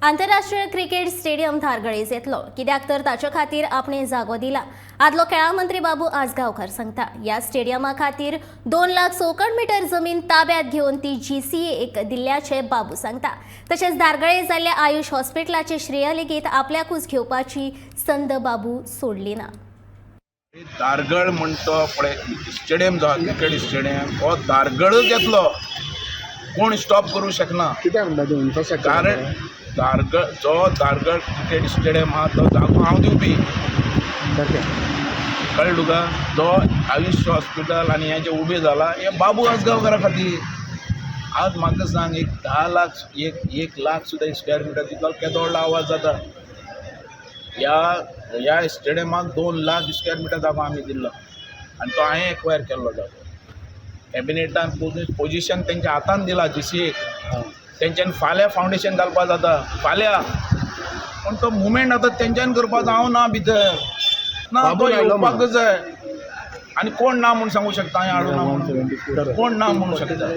आंतरराष्ट्रीय cricket stadium धारगळीस येतलो कित्याक तर ताचे खातीर आपणे जागो दिला। आदलो खेळा मंत्री बाबू आसगांवकर सांगता ह्या स्टेडियमा खातीर 2 लाख चौकड मीटर जमीन ताब्यात घेवन ती GCAक दिल्ल्याचे बाबू सांगता। तशेंच धारगळे जाल्ल्या आयुष हॉस्पिटलाचे श्रेय लेगीत आपल्याकूच घेवपाची संद बाबू सोडली ना। धारगळ म्हणतो पळय स्टेडियम जो क्रिकेट स्टेडियम हो धारगळच येतलो, कोण स्टॉप करूं शकना। कित्याक म्हणटा तूं इन्फ्रास्ट्रक्चर कारण धारगळ क्रिकेट स्टेडियम हा तो जागो हांव दिवपी, कळ्ळें तुका। जो आयुष हॉस्पिटल आनी हे जे उबें जाला हे बाबू आसगांवकरा खातीर। आज म्हाका सांग एक 10 लाख एक लाख सुद्दां स्क्वेअर मिटर तितलो केदो व्हडलो आवाज जाता। ह्या स्टेडियमाक 2 लाख स्क्वेअर मिटर जागो आमी दिल्लो आनी तो हांवें एक्वायर केल्लो जागो। कॅबिनेटान पोजिशन तेंच्या हातान दिला GCAक, तेंच्यान फाल्यां फावंडेशन घालपा जाता फाल्यां, पूण तो मुवमेंट आतां तेंच्यान करपाचो हांव ना भितर ना, तो येवपाकच जाय। आनी कोण ना म्हूण सांगूं शकता हांवें हाडूं ना म्हणून, कोण ना म्हणूं शकता।